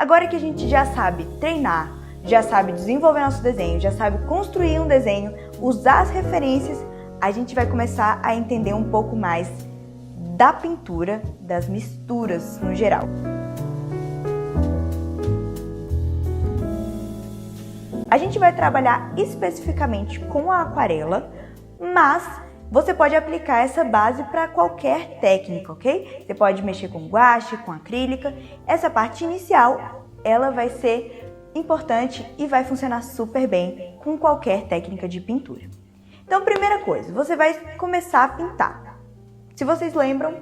Agora que a gente já sabe treinar, já sabe desenvolver nosso desenho, já sabe construir um desenho, usar as referências, a gente vai começar a entender um pouco mais da pintura, das misturas no geral. A gente vai trabalhar especificamente com a aquarela, mas você pode aplicar essa base para qualquer técnica, ok? Você pode mexer com guache, com acrílica. Essa parte inicial, ela vai ser importante e vai funcionar super bem com qualquer técnica de pintura. Então, primeira coisa, você vai começar a pintar. Se vocês lembram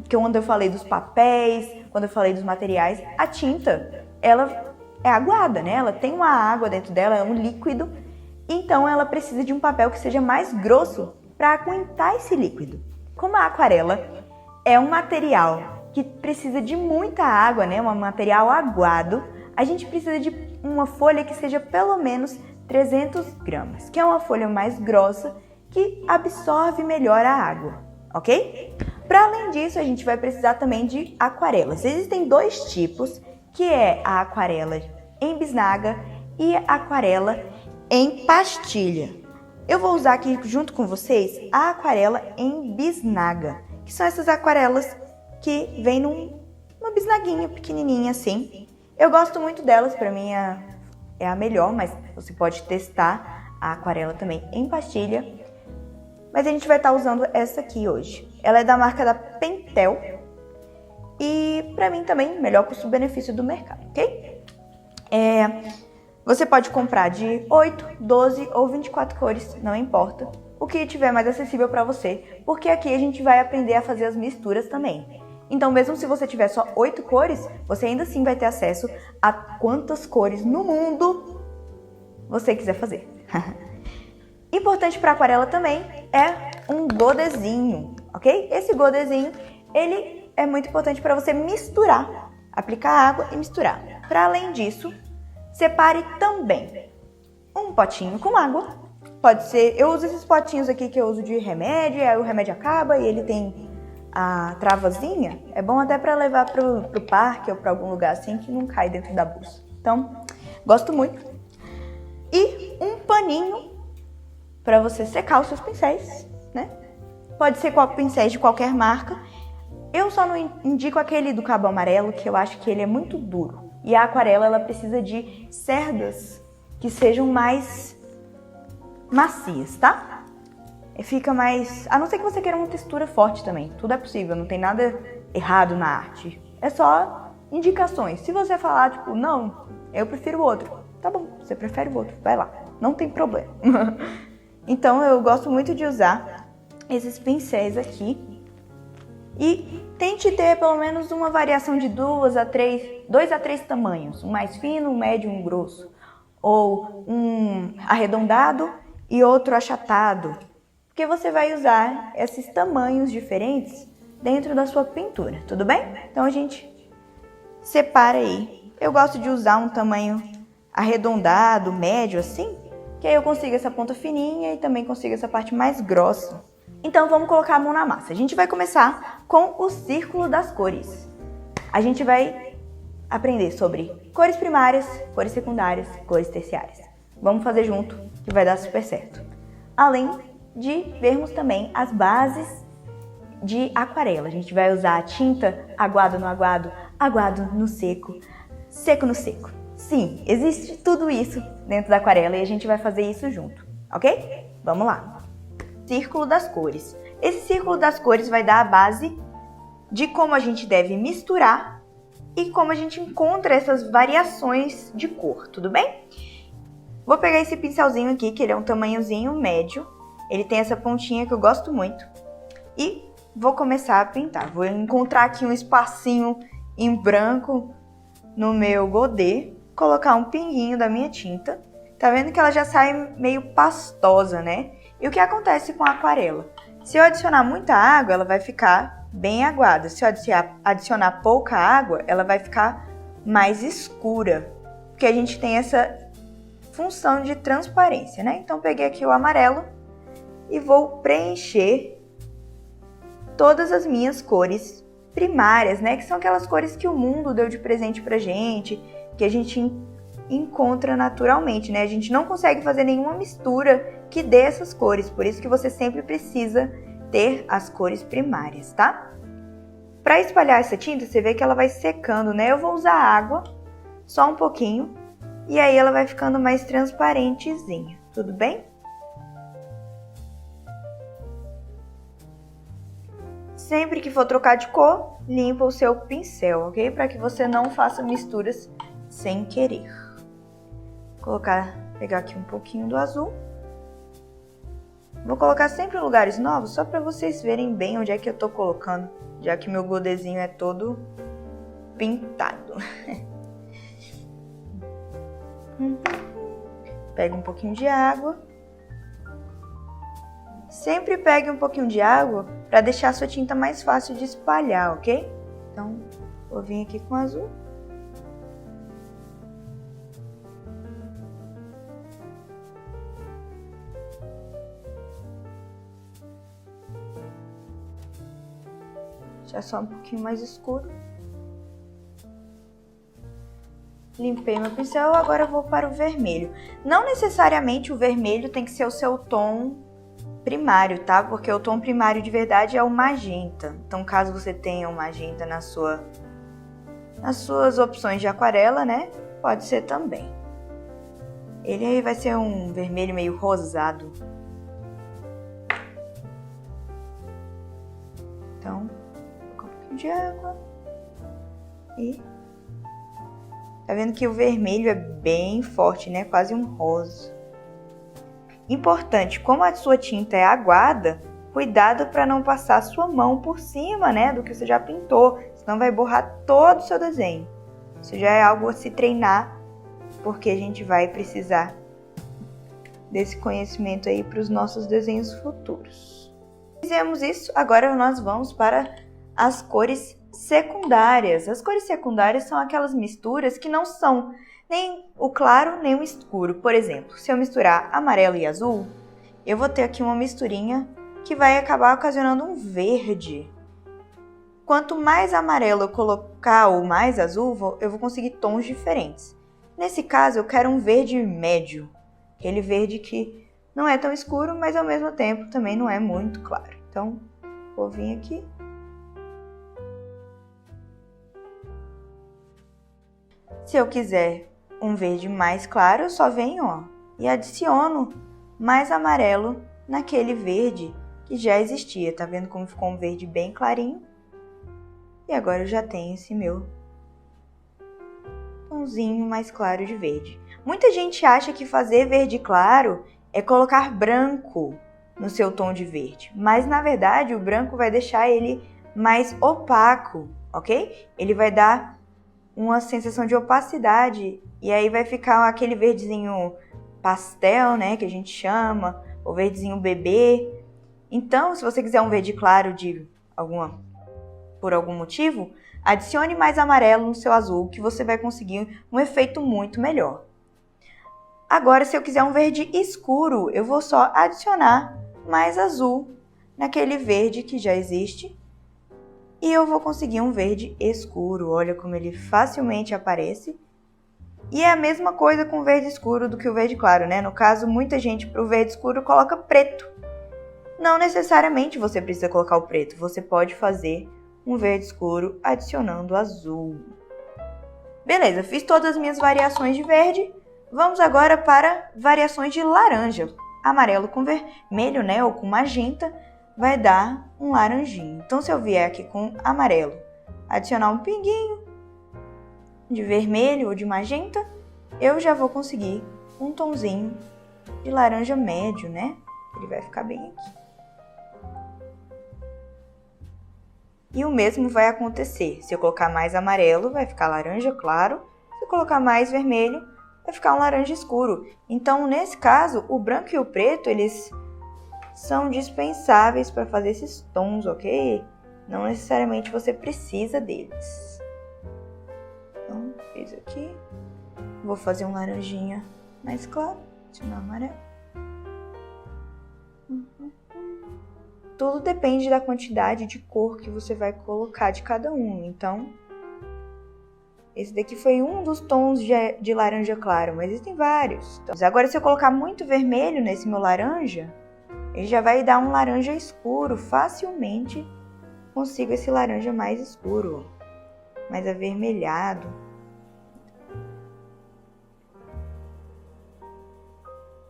que quando eu falei dos papéis, quando eu falei dos materiais, a tinta, ela é aguada, né? Ela tem uma água dentro dela, é um líquido, então ela precisa de um papel que seja mais grosso para aguentar esse líquido. Como a aquarela é um material que precisa de muita água, né? Um material aguado, a gente precisa de uma folha que seja pelo menos 300 gramas, que é uma folha mais grossa que absorve melhor a água, ok? Para além disso, a gente vai precisar também de aquarelas. Existem dois tipos, que é a aquarela em bisnaga e a aquarela em pastilha. Eu vou usar aqui junto com vocês a aquarela em bisnaga, que são essas aquarelas que vêm numa bisnaguinha pequenininha assim. Eu gosto muito delas, para mim é a melhor, mas você pode testar a aquarela também em pastilha. Mas a gente vai estar usando essa aqui hoje. Ela é da marca da Pentel e para mim também melhor custo-benefício do mercado, ok? Você pode comprar de 8, 12 ou 24 cores, não importa. O que tiver mais acessível para você, porque aqui a gente vai aprender a fazer as misturas também. Então, mesmo se você tiver só 8 cores, você ainda assim vai ter acesso a quantas cores no mundo você quiser fazer. Importante para aquarela também é um godezinho, ok? Esse godezinho, ele é muito importante para você misturar, aplicar água e misturar. Para além disso, separe também um potinho com água. Pode ser, eu uso esses potinhos aqui que eu uso de remédio, aí o remédio acaba e ele tem a travazinha. É bom até para levar pro parque ou para algum lugar assim que não cai dentro da bolsa. Então, gosto muito. E um paninho para você secar os seus pincéis, né? Pode ser com pincéis de qualquer marca. Eu só não indico aquele do cabo amarelo, que eu acho que ele é muito duro. E a aquarela, ela precisa de cerdas que sejam mais macias, tá? Fica mais... A não ser que você queira uma textura forte também. Tudo é possível, não tem nada errado na arte. É só indicações. Se você falar, tipo, não, eu prefiro o outro. Tá bom, você prefere o outro, vai lá. Não tem problema. Então, eu gosto muito de usar esses pincéis aqui. E tente ter pelo menos uma variação de 2 a 3 tamanhos. Um mais fino, um médio, um grosso. Ou um arredondado e outro achatado. Porque você vai usar esses tamanhos diferentes dentro da sua pintura, tudo bem? Então a gente separa aí. Eu gosto de usar um tamanho arredondado, médio assim, que aí eu consigo essa ponta fininha e também consigo essa parte mais grossa. Então vamos colocar a mão na massa. A gente vai começar com o círculo das cores. A gente vai aprender sobre cores primárias, cores secundárias, cores terciárias. Vamos fazer junto que vai dar super certo. Além de vermos também as bases de aquarela. A gente vai usar a tinta aguado no aguado, aguado no seco, seco no seco. Sim, existe tudo isso dentro da aquarela e a gente vai fazer isso junto, ok? Vamos lá. Círculo das cores. Esse círculo das cores vai dar a base de como a gente deve misturar e como a gente encontra essas variações de cor, tudo bem? Vou pegar esse pincelzinho aqui, que ele é um tamanhozinho médio. Ele tem essa pontinha que eu gosto muito. E vou começar a pintar. Vou encontrar aqui um espacinho em branco no meu godê. Colocar um pinguinho da minha tinta. Tá vendo que ela já sai meio pastosa, né? E o que acontece com a aquarela? Se eu adicionar muita água, ela vai ficar bem aguada. Se eu adicionar pouca água, ela vai ficar mais escura. Porque a gente tem essa função de transparência, né? Então, peguei aqui o amarelo e vou preencher todas as minhas cores primárias, né? Que são aquelas cores que o mundo deu de presente pra gente, que a gente encontra naturalmente, né? A gente não consegue fazer nenhuma mistura que dê essas cores, por isso que você sempre precisa ter as cores primárias, tá? Para espalhar essa tinta, você vê que ela vai secando, né? Eu vou usar água, só um pouquinho, e aí ela vai ficando mais transparentezinha, tudo bem? Sempre que for trocar de cor, limpa o seu pincel, ok? Para que você não faça misturas sem querer. Vou pegar aqui um pouquinho do azul. Vou colocar sempre em lugares novos, só para vocês verem bem onde é que eu tô colocando, já que meu godezinho é todo pintado. Pega um pouquinho de água. Sempre pegue um pouquinho de água para deixar a sua tinta mais fácil de espalhar, ok? Então, vou vir aqui com azul. Deixar só um pouquinho mais escuro. Limpei meu pincel, agora eu vou para o vermelho. Não necessariamente o vermelho tem que ser o seu tom primário, tá? Porque o tom primário de verdade é o magenta. Então, caso você tenha um magenta nas suas opções de aquarela, né? Pode ser também. Ele aí vai ser um vermelho meio rosado. Então, um pouquinho de água. E tá vendo que o vermelho é bem forte, né? Quase um rosa. Importante, como a sua tinta é aguada, cuidado para não passar a sua mão por cima, né, do que você já pintou, senão vai borrar todo o seu desenho. Isso já é algo a se treinar, porque a gente vai precisar desse conhecimento aí para os nossos desenhos futuros. Fizemos isso, agora nós vamos para as cores secundárias. As cores secundárias são aquelas misturas que não são nem o claro, nem o escuro. Por exemplo, se eu misturar amarelo e azul, eu vou ter aqui uma misturinha que vai acabar ocasionando um verde. Quanto mais amarelo eu colocar ou mais azul, eu vou conseguir tons diferentes. Nesse caso, eu quero um verde médio. Aquele verde que não é tão escuro, mas ao mesmo tempo também não é muito claro. Então, vou vir aqui. Se eu quiser um verde mais claro, eu só venho, ó, e adiciono mais amarelo naquele verde que já existia. Tá vendo como ficou um verde bem clarinho? E agora eu já tenho esse meu tomzinho mais claro de verde. Muita gente acha que fazer verde claro é colocar branco no seu tom de verde, mas na verdade o branco vai deixar ele mais opaco, ok? Ele vai dar uma sensação de opacidade e aí vai ficar aquele verdezinho pastel, né, que a gente chama, o verdezinho bebê. Então, se você quiser um verde claro por algum motivo, adicione mais amarelo no seu azul que você vai conseguir um efeito muito melhor. Agora, se eu quiser um verde escuro, eu vou só adicionar mais azul naquele verde que já existe. E eu vou conseguir um verde escuro. Olha como ele facilmente aparece. E é a mesma coisa com o verde escuro do que o verde claro, né? No caso, muita gente para o verde escuro coloca preto. Não necessariamente você precisa colocar o preto. Você pode fazer um verde escuro adicionando azul. Beleza, fiz todas as minhas variações de verde. Vamos agora para variações de laranja. Amarelo com vermelho, né? Ou com magenta. Vai dar um laranjinho. Então, se eu vier aqui com amarelo, adicionar um pinguinho de vermelho ou de magenta, eu já vou conseguir um tomzinho de laranja médio, né? Ele vai ficar bem aqui. E o mesmo vai acontecer. Se eu colocar mais amarelo, vai ficar laranja claro. Se eu colocar mais vermelho, vai ficar um laranja escuro. Então, nesse caso, o branco e o preto, eles são dispensáveis para fazer esses tons, ok? Não necessariamente você precisa deles. Então, fiz aqui. Vou fazer um laranjinha mais claro, adicionar amarelo. Tudo depende da quantidade de cor que você vai colocar de cada um. Então, Esse daqui foi um dos tons de laranja claro, mas existem vários. Então, agora, se eu colocar muito vermelho nesse meu laranja, ele já vai dar um laranja escuro. Facilmente consigo esse laranja mais escuro, mais avermelhado.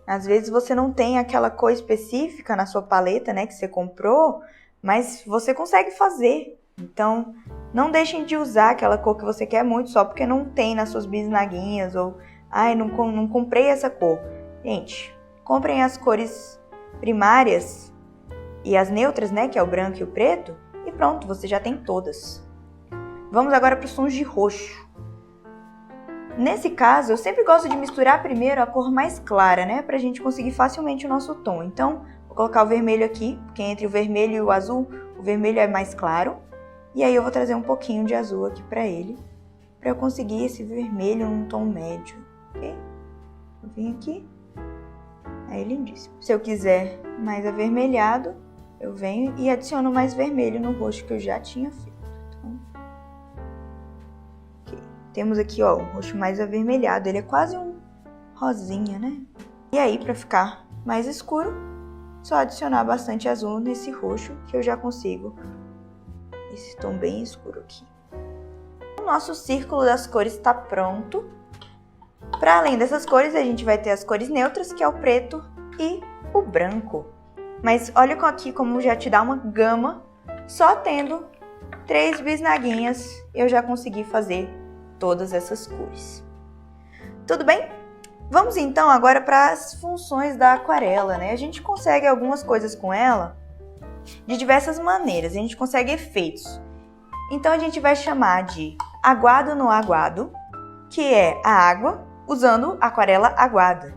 Às vezes você não tem aquela cor específica na sua paleta, né, que você comprou, mas você consegue fazer. Então, não deixem de usar aquela cor que você quer muito só porque não tem nas suas bisnaguinhas ou, ai, não comprei essa cor. Gente, comprem as cores primárias e as neutras, né, que é o branco e o preto, e pronto, você já tem todas. Vamos agora para os tons de roxo. Nesse caso, eu sempre gosto de misturar primeiro a cor mais clara, né? Pra gente conseguir facilmente o nosso tom. Então, vou colocar o vermelho aqui, porque entre o vermelho e o azul, o vermelho é mais claro. E aí eu vou trazer um pouquinho de azul aqui pra ele, pra eu conseguir esse vermelho num tom médio, ok? Eu vim aqui, aí lindíssimo. Se eu quiser mais avermelhado, eu venho e adiciono mais vermelho no roxo que eu já tinha feito. Temos aqui, ó, um roxo mais avermelhado. Ele é quase um rosinha, né? E aí, para ficar mais escuro, só adicionar bastante azul nesse roxo que eu já consigo esse tom bem escuro aqui. O nosso círculo das cores está pronto. Para além dessas cores, a gente vai ter as cores neutras, que é o preto e o branco. Mas olha aqui como já te dá uma gama. Só tendo 3 bisnaguinhas, eu já consegui fazer todas essas cores. Tudo bem? Vamos então agora para as funções da aquarela, né? A gente consegue algumas coisas com ela de diversas maneiras, a gente consegue efeitos. Então a gente vai chamar de aguado no aguado, que é a água usando aquarela aguada.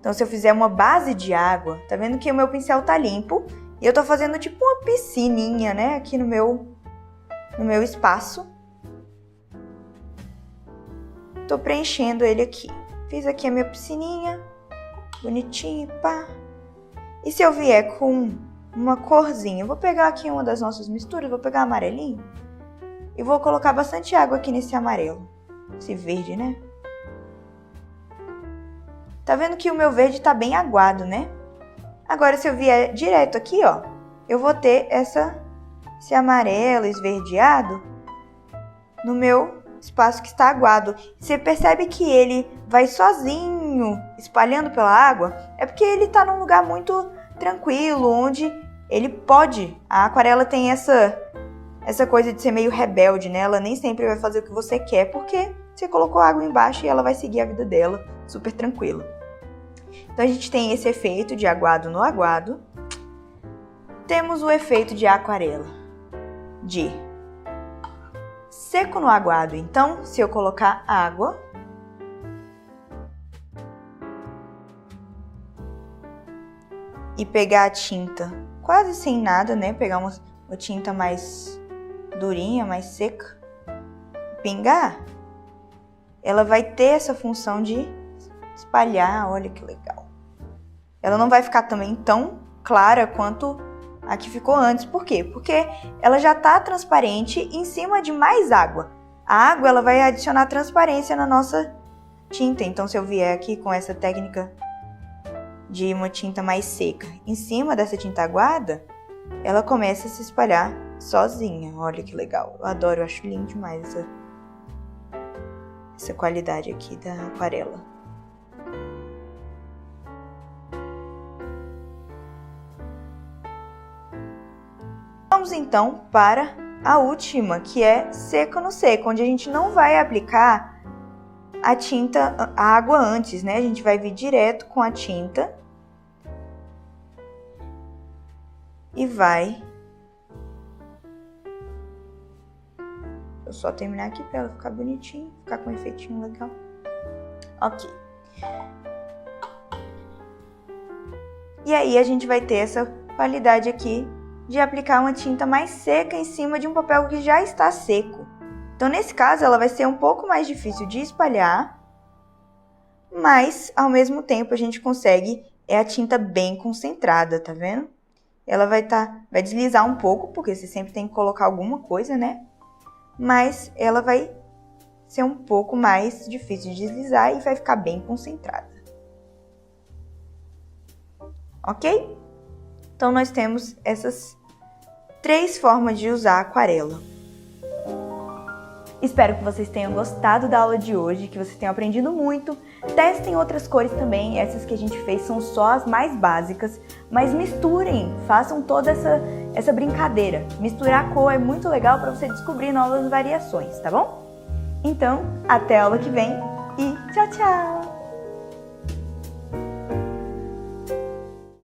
Então se eu fizer uma base de água, tá vendo que o meu pincel tá limpo e eu tô fazendo tipo uma piscininha, né? Aqui no meu espaço. Tô preenchendo ele aqui. Fiz aqui a minha piscininha, bonitinho, pá. E se eu vier com uma corzinha, eu vou pegar aqui uma das nossas misturas, vou pegar amarelinho e vou colocar bastante água aqui nesse amarelo, esse verde, né? Tá vendo que o meu verde tá bem aguado, né? Agora, se eu vier direto aqui, ó, eu vou ter esse amarelo esverdeado no meu espaço que está aguado. Você percebe que ele vai sozinho espalhando pela água? É porque ele está num lugar muito tranquilo, onde ele pode. A aquarela tem essa coisa de ser meio rebelde, né? Ela nem sempre vai fazer o que você quer, porque você colocou água embaixo e ela vai seguir a vida dela super tranquila. Então a gente tem esse efeito de aguado no aguado. Temos o efeito de aquarela, de seco no aguado. Então, se eu colocar água, e pegar a tinta quase sem nada, né? Pegar uma tinta mais durinha, mais seca, pingar, ela vai ter essa função de espalhar. Olha que legal. Ela não vai ficar também tão clara quanto a que ficou antes. Por quê? Porque ela já está transparente em cima de mais água. A água ela vai adicionar transparência na nossa tinta. Então, se eu vier aqui com essa técnica de uma tinta mais seca em cima dessa tinta aguada, ela começa a se espalhar sozinha. Olha que legal. Eu adoro, eu acho lindo demais essa qualidade aqui da aquarela. Vamos então para a última, que é seco no seco, onde a gente não vai aplicar a água antes, né? A gente vai vir direto com a tinta e vai... Deixa eu só terminar aqui para ela ficar bonitinha, ficar com um efeitinho legal. Ok. E aí a gente vai ter essa qualidade aqui de aplicar uma tinta mais seca em cima de um papel que já está seco. Então, nesse caso, ela vai ser um pouco mais difícil de espalhar, mas, ao mesmo tempo, a gente consegue a tinta bem concentrada, tá vendo? Ela vai deslizar um pouco, porque você sempre tem que colocar alguma coisa, né? Mas ela vai ser um pouco mais difícil de deslizar e vai ficar bem concentrada. Ok? Então, nós temos essas 3 formas de usar a aquarela. Espero que vocês tenham gostado da aula de hoje, que vocês tenham aprendido muito. Testem outras cores também, essas que a gente fez são só as mais básicas, mas misturem, façam toda essa brincadeira. Misturar a cor é muito legal para você descobrir novas variações, tá bom? Então, até a aula que vem e tchau, tchau!